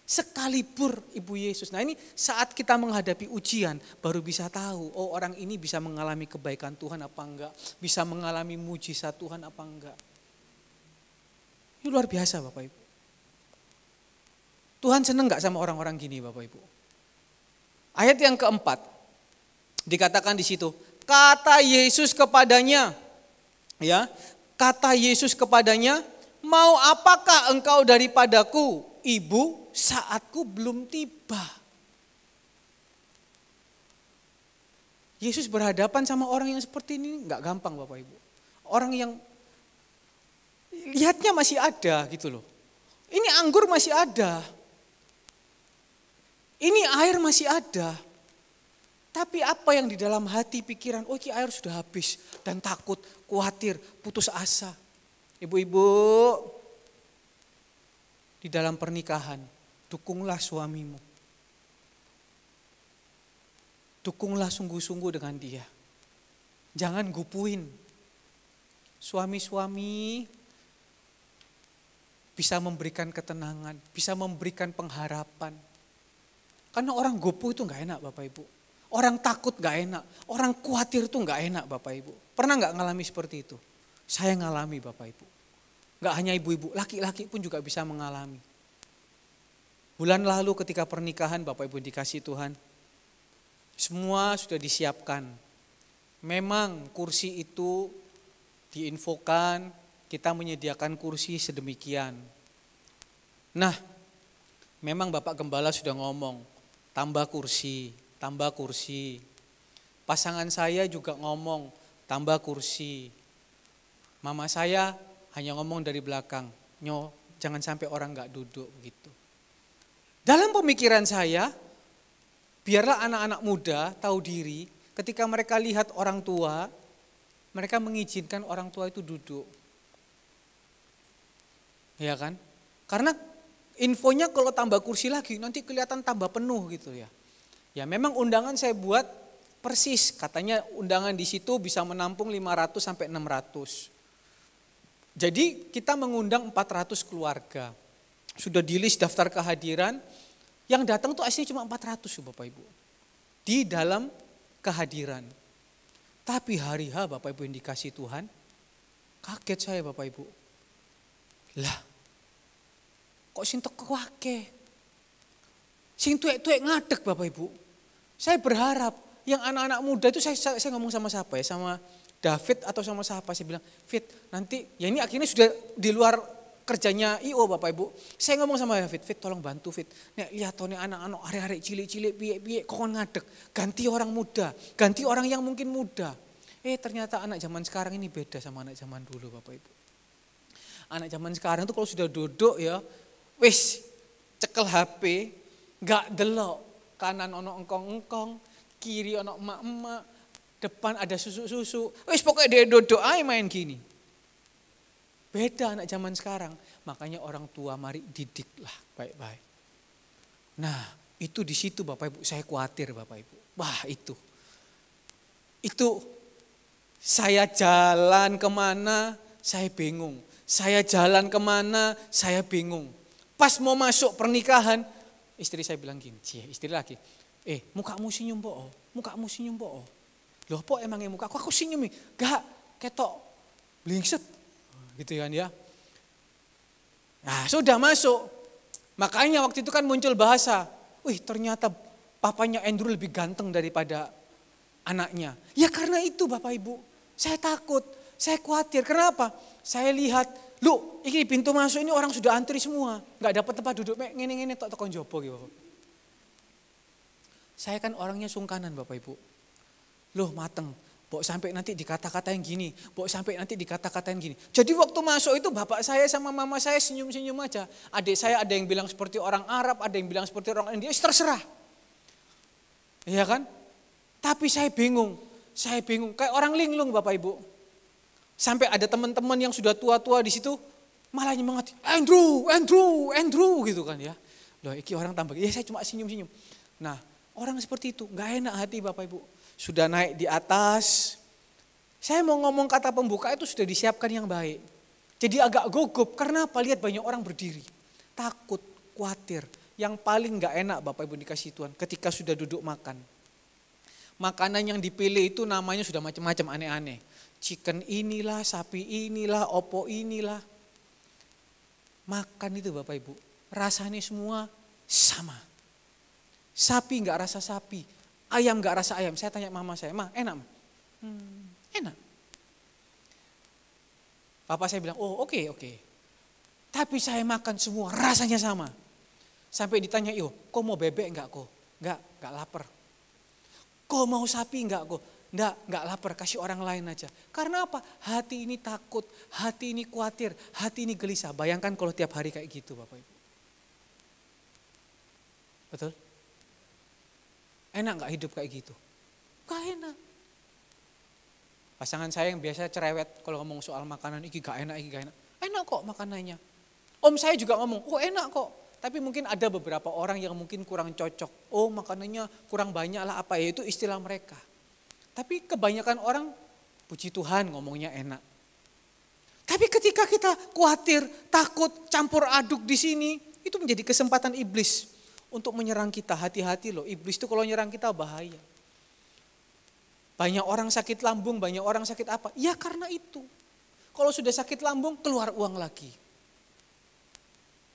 Sekalibur Ibu Yesus. Nah ini saat kita menghadapi ujian baru bisa tahu. Oh orang ini bisa mengalami kebaikan Tuhan apa enggak. Bisa mengalami mujizat Tuhan apa enggak. Ini luar biasa Bapak Ibu. Tuhan seneng enggak sama orang-orang gini Bapak Ibu. Ayat yang keempat. Dikatakan di situ. Kata Yesus kepadanya. Ya, kata Yesus kepadanya. Mau apakah engkau daripadaku, Ibu, saatku belum tiba. Yesus berhadapan sama orang yang seperti ini enggak gampang Bapak Ibu. Orang yang lihatnya masih ada gitu loh. Ini anggur masih ada. Ini air masih ada. Tapi apa yang di dalam hati pikiran, oh ini air sudah habis. Dan takut, khawatir, putus asa. Ibu-ibu, di dalam pernikahan, dukunglah suamimu. Dukunglah sungguh-sungguh dengan dia. Jangan gupuin. Suami-suami bisa memberikan ketenangan, bisa memberikan pengharapan. Karena orang gupu itu gak enak Bapak Ibu. Orang takut gak enak, orang khawatir itu gak enak Bapak Ibu. Pernah gak ngalami seperti itu? Saya ngalami Bapak Ibu. Gak hanya ibu-ibu, laki-laki pun juga bisa mengalami. Bulan lalu ketika pernikahan Bapak Ibu dikasih Tuhan, semua sudah disiapkan. Memang kursi itu diinfokan, kita menyediakan kursi sedemikian. Nah, memang Bapak Gembala sudah ngomong, tambah kursi, tambah kursi. Pasangan saya juga ngomong, tambah kursi. Mama saya hanya ngomong dari belakang, Nyo, jangan sampai orang gak duduk gitu. Dalam pemikiran saya, biarlah anak-anak muda tahu diri, ketika mereka lihat orang tua, mereka mengizinkan orang tua itu duduk. Ya kan? Karena infonya kalau tambah kursi lagi, nanti kelihatan tambah penuh gitu ya. Ya memang undangan saya buat persis, katanya undangan di situ bisa menampung 500 sampai 600. Jadi kita mengundang 400 keluarga. Sudah di list daftar kehadiran, yang datang tuh aslinya cuma 400 Bapak Ibu. Di dalam kehadiran. Tapi hari H Bapak Ibu yang dikasih Tuhan, kaget saya Bapak Ibu. Lah, kok sintek wake? Sing tuek-tuek ngadeg Bapak Ibu. Saya berharap yang anak-anak muda itu saya ngomong sama siapa ya, sama David atau sama siapa, saya bilang, Fit nanti, ya ini akhirnya sudah di luar kerjanya IO Bapak Ibu. Saya ngomong sama Fit, Fit tolong bantu Fit. Nek lihat nih anak-anak arek-arek cilik-cilik piye-piye kokon ngadeg. Ganti orang muda, ganti orang yang mungkin muda. Ternyata anak zaman sekarang ini beda sama anak zaman dulu Bapak Ibu. Anak zaman sekarang itu kalau sudah duduk ya, wis cekel HP, gak delok. Kanan ono engkong-engkong, kiri ono emak-emak, depan ada susu-susu. Wis pokoknya dia duduk aja main gini. Beda anak zaman sekarang. Makanya orang tua mari didiklah baik-baik. Nah itu di situ Bapak Ibu, saya khawatir Bapak Ibu. Wah itu saya jalan kemana saya bingung. Saya jalan kemana saya bingung. Pas mau masuk pernikahan, istri saya bilang gini, istri lagi, mukamu senyum po, mukamu senyum po. Loh po emangnya muka aku senyum nih, gak ketok blingset, gitu kan ya. Nah sudah masuk, makanya waktu itu kan muncul bahasa, ternyata papanya Andrew lebih ganteng daripada anaknya. Ya karena itu Bapak Ibu, saya takut, saya khawatir. Kenapa? Saya lihat, ini pintu masuk ini orang sudah antri semua. Gak dapat tempat duduk, ngene-ngene tok tekon jopo gitu. Saya kan orangnya sungkanan Bapak Ibu. Mateng, pok sampai nanti dikata-katain gini, pok sampai nanti dikata-katain gini. Jadi waktu masuk itu bapak saya sama mama saya senyum-senyum aja. Adik saya ada yang bilang seperti orang Arab, ada yang bilang seperti orang India, terserah. Iya kan? Tapi saya bingung, kayak orang linglung Bapak Ibu. Sampai ada teman-teman yang sudah tua-tua di situ malah nyemangati, Andrew gitu kan ya. Loh, iki orang tambah, ya saya cuma senyum-senyum. Nah, orang seperti itu nggak enak hati Bapak Ibu. Sudah naik di atas, saya mau ngomong kata pembuka itu sudah disiapkan yang baik. Jadi agak gugup karena apa? Lihat banyak orang berdiri, takut, khawatir. Yang paling nggak enak Bapak Ibu dikasih Tuhan ketika sudah duduk makan. Makanan yang dipilih itu namanya sudah macam-macam aneh-aneh. Chicken inilah, sapi inilah, opo inilah. Makan itu Bapak Ibu, rasanya semua sama. Sapi nggak rasa sapi, ayam nggak rasa ayam. Saya tanya mama saya, Ma enak? Enak. Papa saya bilang, oke. Tapi saya makan semua rasanya sama. Sampai ditanya, kok mau bebek enggak kok? Enggak lapar. Kok mau sapi enggak kok? Enggak lapar, kasih orang lain aja. Karena apa? Hati ini takut, hati ini khawatir, hati ini gelisah. Bayangkan kalau tiap hari kayak gitu Bapak Ibu. Betul? Enak enggak hidup kayak gitu? Enggak enak. Pasangan saya yang biasa cerewet kalau ngomong soal makanan, iki gak enak. Enak kok makanannya. Om saya juga ngomong, enak kok. Tapi mungkin ada beberapa orang yang mungkin kurang cocok. Makanannya kurang banyak lah apa ya, itu istilah mereka. Tapi kebanyakan orang, puji Tuhan ngomongnya enak. Tapi ketika kita khawatir, takut, campur aduk di sini, itu menjadi kesempatan iblis untuk menyerang kita. Hati-hati loh, iblis itu kalau nyerang kita bahaya. Banyak orang sakit lambung, banyak orang sakit apa? Ya karena itu. Kalau sudah sakit lambung, keluar uang lagi.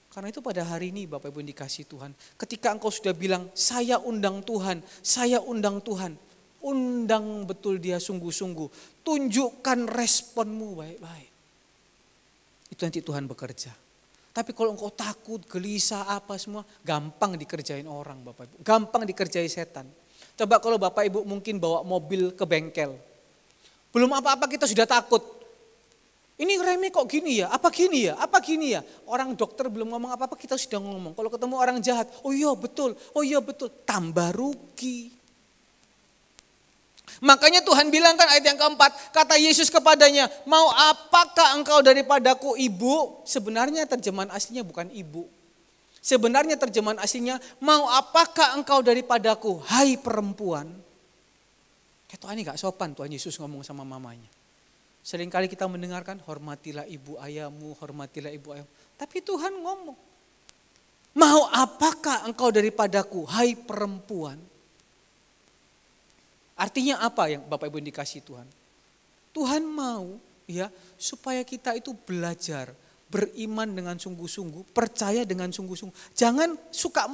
Karena itu pada hari ini Bapak Ibu yang dikasih Tuhan. Ketika engkau sudah bilang, saya undang Tuhan. Undang betul dia sungguh-sungguh. Tunjukkan responmu baik-baik. Itu nanti Tuhan bekerja. Tapi kalau engkau takut, gelisah apa semua, gampang dikerjain orang Bapak Ibu. Gampang dikerjain setan. Coba kalau Bapak Ibu mungkin bawa mobil ke bengkel. Belum apa-apa kita sudah takut. Ini remnya kok gini ya? Apa gini ya? Orang dokter belum ngomong apa-apa kita sudah ngomong. Kalau ketemu orang jahat, oh iya betul. Tambah rugi. Makanya Tuhan bilang kan ayat yang keempat, kata Yesus kepadanya, mau apakah engkau daripadaku ibu? Sebenarnya terjemahan aslinya bukan ibu. Sebenarnya terjemahan aslinya, mau apakah engkau daripadaku, hai perempuan? Kayak ini gak sopan Tuhan Yesus ngomong sama mamanya. Seringkali kita mendengarkan, hormatilah ibu ayahmu, hormatilah ibu ayahmu. Tapi Tuhan ngomong, mau apakah engkau daripadaku, hai perempuan? Artinya apa yang Bapak Ibu dikasih Tuhan? Tuhan mau ya supaya kita itu belajar beriman dengan sungguh-sungguh, percaya dengan sungguh-sungguh. Jangan suka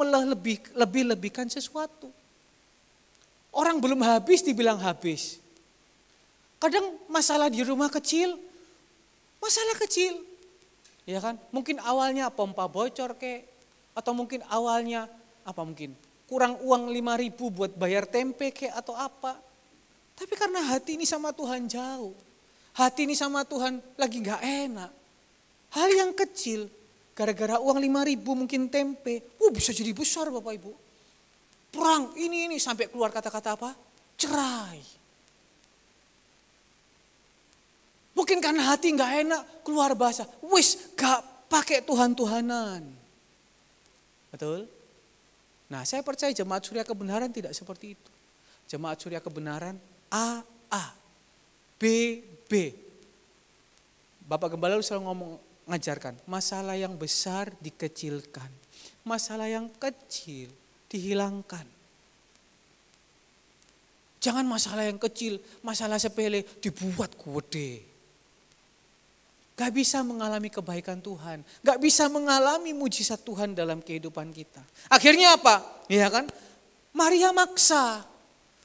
lebih-lebihkan sesuatu. Orang belum habis dibilang habis. Kadang masalah di rumah kecil, masalah kecil. Ya kan? Mungkin awalnya pompa bocor atau mungkin awalnya kurang uang 5.000 buat bayar tempe atau apa. Tapi karena hati ini sama Tuhan jauh. Hati ini sama Tuhan lagi gak enak. Hal yang kecil, gara-gara uang 5.000 mungkin tempe, bisa jadi besar Bapak Ibu. Perang ini sampai keluar kata-kata apa? Cerai. Mungkin karena hati gak enak, keluar bahasa, gak pakai Tuhan-Tuhanan. Betul? Nah, saya percaya jemaat Surya Kebenaran tidak seperti itu. Jemaat Surya Kebenaran A, B, B. Bapak Gembala selalu ngajarkan, masalah yang besar dikecilkan, masalah yang kecil dihilangkan. Jangan masalah yang kecil, masalah sepele dibuat gede. Gak bisa mengalami kebaikan Tuhan, gak bisa mengalami mujizat Tuhan dalam kehidupan kita. Akhirnya apa? Ya kan? Maria maksa,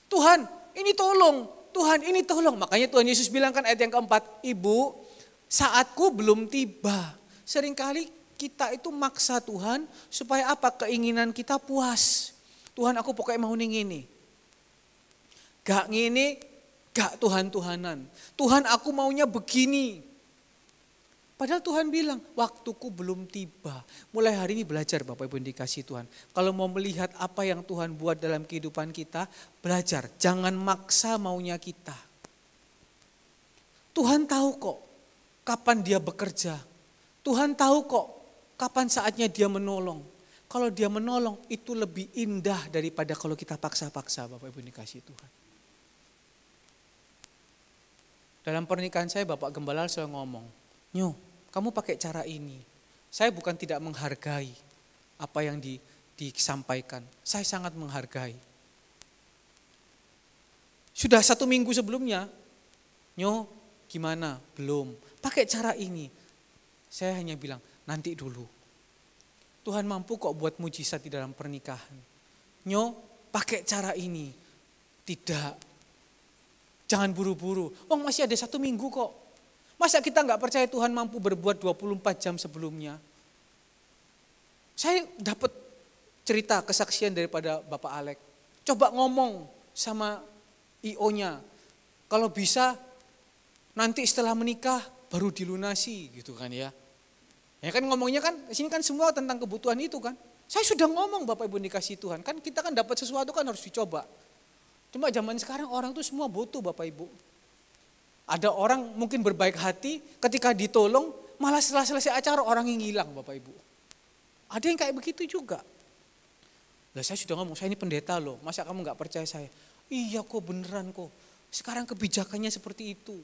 Tuhan ini tolong, Tuhan ini tolong. Makanya Tuhan Yesus bilang kan ayat yang keempat, Ibu, saatku belum tiba. Seringkali kita itu maksa Tuhan supaya apa? Keinginan kita puas. Tuhan aku pokoknya mau ini. Gak ngini, gak Tuhan-Tuhanan. Tuhan aku maunya begini. Padahal Tuhan bilang waktuku belum tiba. Mulai hari ini belajar Bapak Ibu dikasih Tuhan. Kalau mau melihat apa yang Tuhan buat dalam kehidupan kita, belajar. Jangan maksa maunya kita. Tuhan tahu kok kapan dia bekerja. Tuhan tahu kok kapan saatnya dia menolong. Kalau dia menolong itu lebih indah daripada kalau kita paksa-paksa Bapak Ibu dikasih Tuhan. Dalam pernikahan saya Bapak Gembala selalu ngomong, Nyo, kamu pakai cara ini. Saya bukan tidak menghargai apa yang disampaikan. Saya sangat menghargai. Sudah 1 minggu sebelumnya, Nyo gimana? Belum. Pakai cara ini. Saya hanya bilang, nanti dulu. Tuhan mampu kok buat mujizat di dalam pernikahan. Nyo, pakai cara ini. Tidak. Jangan buru-buru. Masih ada 1 minggu kok. Masa kita nggak percaya Tuhan mampu berbuat 24 jam sebelumnya? Saya dapat cerita kesaksian daripada Bapak Alek. Coba ngomong sama IO-nya. Kalau bisa nanti setelah menikah baru dilunasi gitu kan ya. Ya kan ngomongnya kan sini kan semua tentang kebutuhan itu kan. Saya sudah ngomong Bapak Ibu dikasih Tuhan. Kan kita kan dapat sesuatu kan harus dicoba. Cuma zaman sekarang orang tuh semua butuh Bapak Ibu. Ada orang mungkin berbaik hati ketika ditolong malah setelah selesai acara orang yang hilang Bapak Ibu. Ada yang kayak begitu juga. Lah saya sudah ngomong, saya ini pendeta loh, masa kamu gak percaya saya? Iya kok beneran kok, sekarang kebijakannya seperti itu.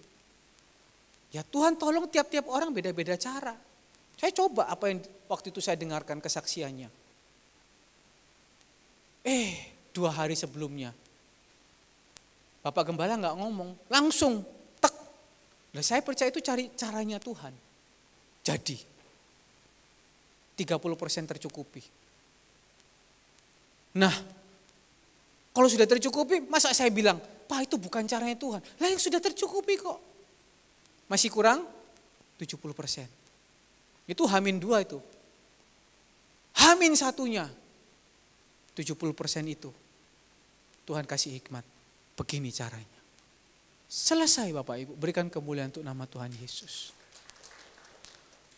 Ya Tuhan tolong tiap-tiap orang beda-beda cara. Saya coba apa yang waktu itu saya dengarkan kesaksiannya. 2 hari sebelumnya, Bapak Gembala gak ngomong, langsung tek. Nah, saya percaya itu cari caranya Tuhan. Jadi 30% tercukupi. Nah, kalau sudah tercukupi, masa saya bilang, Pak itu bukan caranya Tuhan. Lah yang sudah tercukupi kok. Masih kurang 70%. Itu H-2 itu. H-1-nya 70% itu. Tuhan kasih hikmat. Begini caranya. Selesai Bapak Ibu, berikan kemuliaan untuk nama Tuhan Yesus.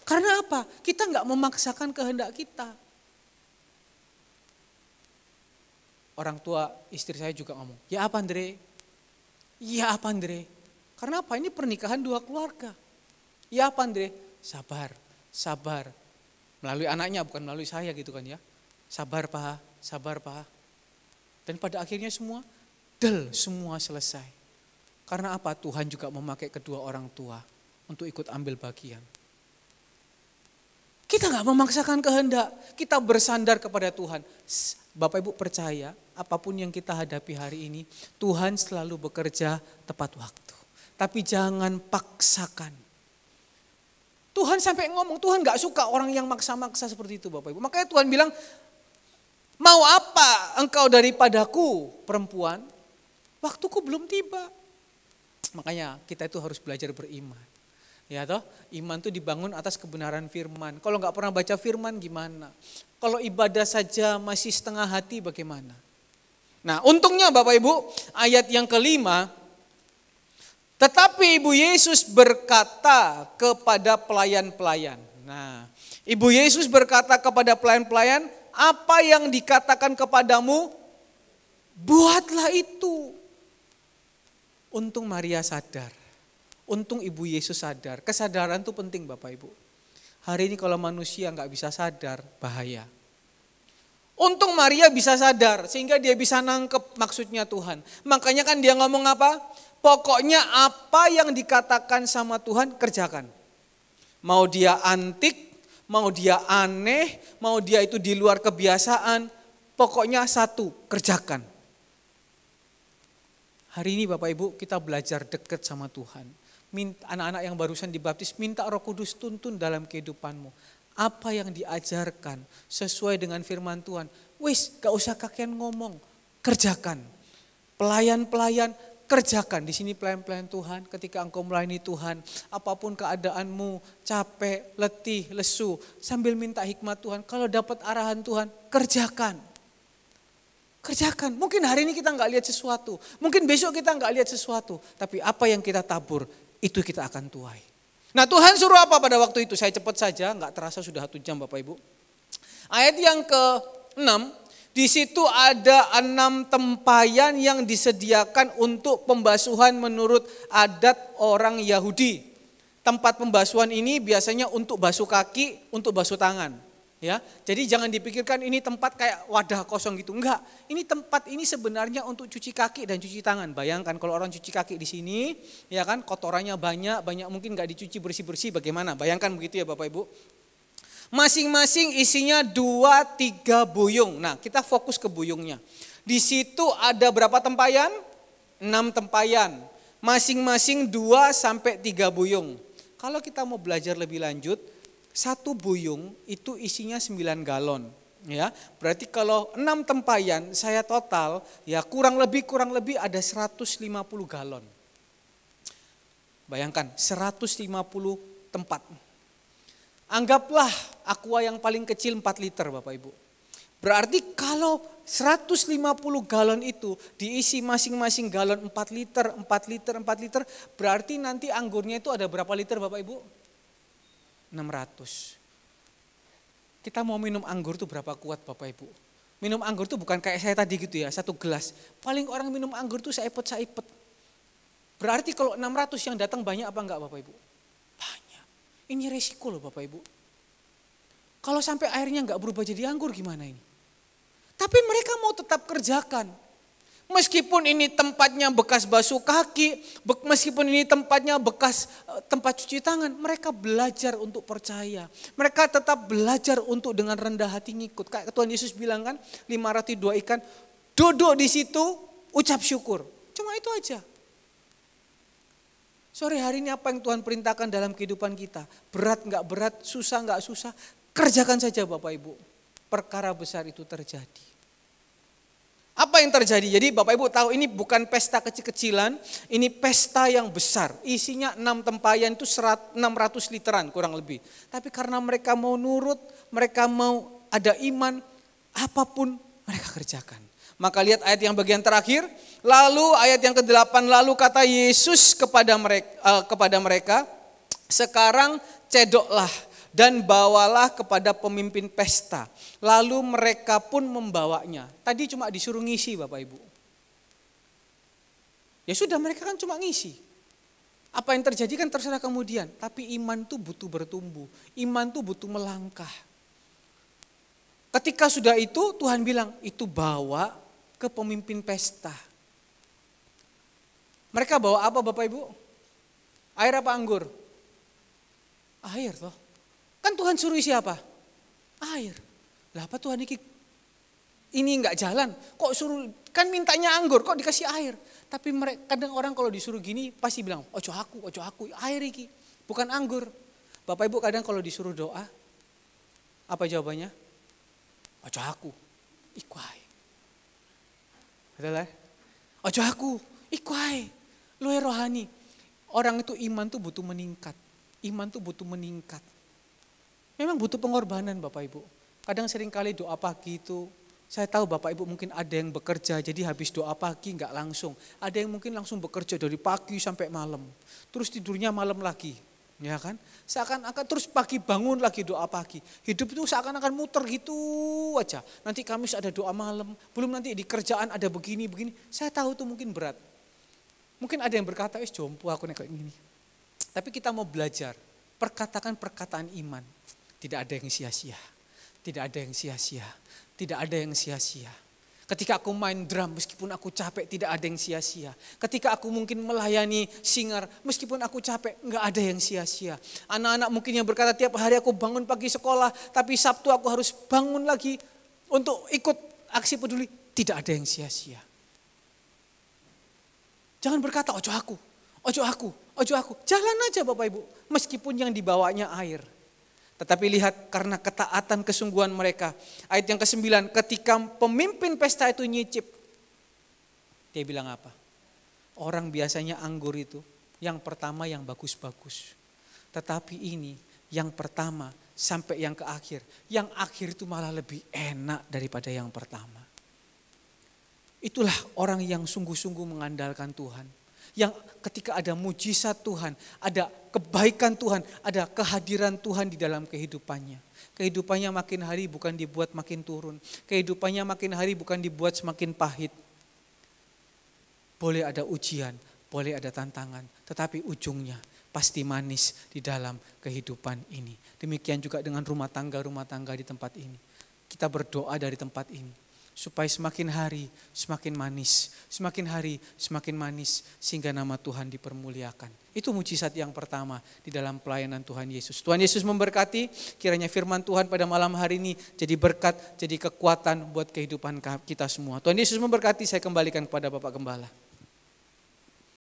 Karena apa? Kita nggak memaksakan kehendak kita. Orang tua istri saya juga ngomong, ya apa Andre? Ya apa Andre? Karena apa? Ini pernikahan 2 keluarga. Ya apa Andre? Sabar, sabar. Melalui anaknya bukan melalui saya gitu kan ya. Sabar Pak, sabar Pak. Dan pada akhirnya semua selesai. Karena apa? Tuhan juga memakai kedua orang tua untuk ikut ambil bagian. Kita gak memaksakan kehendak, kita bersandar kepada Tuhan. Bapak Ibu percaya, apapun yang kita hadapi hari ini, Tuhan selalu bekerja tepat waktu. Tapi jangan paksakan. Tuhan sampai ngomong, Tuhan gak suka orang yang maksa-maksa seperti itu Bapak Ibu. Makanya Tuhan bilang, mau apa engkau daripadaku perempuan? Waktuku belum tiba. Makanya kita itu harus belajar beriman. Ya toh, iman itu dibangun atas kebenaran firman. Kalau gak pernah baca firman gimana? Kalau ibadah saja masih setengah hati bagaimana? Nah untungnya Bapak Ibu, ayat yang kelima, tetapi Ibu Yesus berkata kepada pelayan-pelayan. Nah, Ibu Yesus berkata kepada pelayan-pelayan, apa yang dikatakan kepadamu, buatlah itu. Untung Maria sadar. Untung Ibu Yesus sadar. Kesadaran itu penting Bapak Ibu. Hari ini kalau manusia nggak bisa sadar, bahaya. Untung Maria bisa sadar, sehingga dia bisa nangkep maksudnya Tuhan. Makanya kan dia ngomong apa? Pokoknya apa yang dikatakan sama Tuhan, kerjakan. Mau dia antik, mau dia aneh, mau dia itu di luar kebiasaan, pokoknya satu, kerjakan. Hari ini Bapak Ibu kita belajar dekat sama Tuhan. Anak-anak yang barusan dibaptis, minta Roh Kudus tuntun dalam kehidupanmu. Apa yang diajarkan sesuai dengan firman Tuhan. Wis, gak usah kakean ngomong, kerjakan. Pelayan-pelayan, kerjakan. Di sini pelayan-pelayan Tuhan, ketika engkau melayani Tuhan, apapun keadaanmu, capek, letih, lesu, sambil minta hikmat Tuhan. Kalau dapat arahan Tuhan, kerjakan. Kerjakan. Mungkin hari ini kita nggak lihat sesuatu, mungkin besok kita nggak lihat sesuatu, tapi apa yang kita tabur, itu kita akan tuai. Nah Tuhan suruh apa pada waktu itu? Saya cepat saja, nggak terasa sudah 1 jam Bapak Ibu. Ayat yang ke-6, di situ ada 6 tempayan yang disediakan untuk pembasuhan menurut adat orang Yahudi. Tempat pembasuhan ini biasanya untuk basuh kaki, untuk basuh tangan. Ya, jadi jangan dipikirkan ini tempat kayak wadah kosong gitu. Enggak, ini tempat ini sebenarnya untuk cuci kaki dan cuci tangan. Bayangkan kalau orang cuci kaki di sini, ya kan kotorannya banyak mungkin nggak dicuci bersih-bersih bagaimana. Bayangkan begitu ya Bapak Ibu. Masing-masing isinya 2-3 buyung. Nah kita fokus ke buyungnya. Di situ ada berapa tempayan? 6 tempayan. Masing-masing 2-3 buyung. Kalau kita mau belajar lebih lanjut, 1 buyung itu isinya 9 galon. Ya, berarti kalau 6 tempayan saya total ya kurang lebih ada 150 galon. Bayangkan 150 tempat. Anggaplah aqua yang paling kecil 4 liter Bapak Ibu. Berarti kalau 150 galon itu diisi masing-masing galon 4 liter, berarti nanti anggurnya itu ada berapa liter Bapak Ibu? 600. Kita mau minum anggur tuh berapa kuat Bapak Ibu? Minum anggur tuh bukan kayak saya tadi gitu ya, 1 gelas. Paling orang minum anggur tuh saipet. Berarti kalau 600 yang datang banyak apa enggak Bapak Ibu? Banyak. Ini resiko loh Bapak Ibu. Kalau sampai airnya enggak berubah jadi anggur gimana ini? Tapi mereka mau tetap kerjakan. Meskipun ini tempatnya bekas basuh kaki, meskipun ini tempatnya bekas tempat cuci tangan, mereka belajar untuk percaya. Mereka tetap belajar untuk dengan rendah hati ngikut. Kayak Tuhan Yesus bilang kan, 5 roti 2 ikan, duduk di situ, ucap syukur. Cuma itu aja. Sore hari ini apa yang Tuhan perintahkan dalam kehidupan kita? Berat nggak berat, susah nggak susah, kerjakan saja Bapak Ibu. Perkara besar itu terjadi. Apa yang terjadi? Jadi Bapak Ibu tahu ini bukan pesta kecil-kecilan, ini pesta yang besar. Isinya 6 tempayan itu 600 literan kurang lebih. Tapi karena mereka mau nurut, mereka mau ada iman, apapun mereka kerjakan. Maka lihat ayat yang bagian terakhir, lalu ayat yang ke-8, lalu kata Yesus kepada mereka, sekarang cedoklah dan bawalah kepada pemimpin pesta. Lalu mereka pun membawanya. Tadi cuma disuruh ngisi Bapak Ibu. Ya sudah mereka kan cuma ngisi. Apa yang terjadi kan terserah kemudian. Tapi iman tuh butuh bertumbuh. Iman tuh butuh melangkah. Ketika sudah itu Tuhan bilang itu bawa ke pemimpin pesta. Mereka bawa apa Bapak Ibu? Air apa anggur? Air toh. Kan Tuhan suruh isi apa? Air. Lah apa Tuhan ini enggak jalan? Kok suruh, kan mintanya anggur, kok dikasih air? Tapi kadang orang kalau disuruh gini pasti bilang, ojo aku, air iki. Bukan anggur. Bapak Ibu kadang kalau disuruh doa, apa jawabannya? Ojo aku, ikuai. Betul ya? Ojo aku, ikuai. Lu rohani. Orang itu iman tuh butuh meningkat. Iman tuh butuh meningkat. Memang butuh pengorbanan Bapak Ibu. Kadang seringkali doa pagi itu, saya tahu Bapak Ibu mungkin ada yang bekerja, jadi habis doa pagi nggak langsung. Ada yang mungkin langsung bekerja dari pagi sampai malam. Terus tidurnya malam lagi. Ya kan? Seakan-akan terus pagi bangun lagi doa pagi. Hidup itu seakan-akan muter gitu aja. Nanti Kamis ada doa malam, belum nanti di kerjaan ada begini-begini. Saya tahu itu mungkin berat. Mungkin ada yang berkata, jompo aku nih kayak gini. Tapi kita mau belajar, perkatakan perkataan iman. Tidak ada yang sia-sia. Tidak ada yang sia-sia. Tidak ada yang sia-sia. Ketika aku main drum, meskipun aku capek, tidak ada yang sia-sia. Ketika aku mungkin melayani singer, meskipun aku capek, nggak ada yang sia-sia. Anak-anak mungkin yang berkata tiap hari aku bangun pagi sekolah, tapi Sabtu aku harus bangun lagi untuk ikut aksi peduli. Tidak ada yang sia-sia. Jangan berkata, ojo aku, ojo aku, ojo aku. Jalan aja Bapak Ibu, meskipun yang dibawanya air. Tetapi lihat karena ketaatan kesungguhan mereka. Ayat yang ke-9, ketika pemimpin pesta itu nyicip. Dia bilang apa? Orang biasanya anggur itu yang pertama yang bagus-bagus. Tetapi ini yang pertama sampai yang ke akhir. Yang akhir itu malah lebih enak daripada yang pertama. Itulah orang yang sungguh-sungguh mengandalkan Tuhan. Yang ketika ada mujizat Tuhan, ada kebaikan Tuhan, ada kehadiran Tuhan di dalam kehidupannya. Kehidupannya makin hari bukan dibuat makin turun. Kehidupannya makin hari bukan dibuat semakin pahit. Boleh ada ujian, boleh ada tantangan, tetapi ujungnya pasti manis di dalam kehidupan ini. Demikian juga dengan rumah tangga di tempat ini. Kita berdoa dari tempat ini. Supaya semakin hari semakin manis, semakin hari semakin manis sehingga nama Tuhan dipermuliakan. Itu mujizat yang pertama di dalam pelayanan Tuhan Yesus. Tuhan Yesus memberkati, kiranya firman Tuhan pada malam hari ini jadi berkat, jadi kekuatan buat kehidupan kita semua. Tuhan Yesus memberkati, saya kembalikan kepada Bapak Gembala.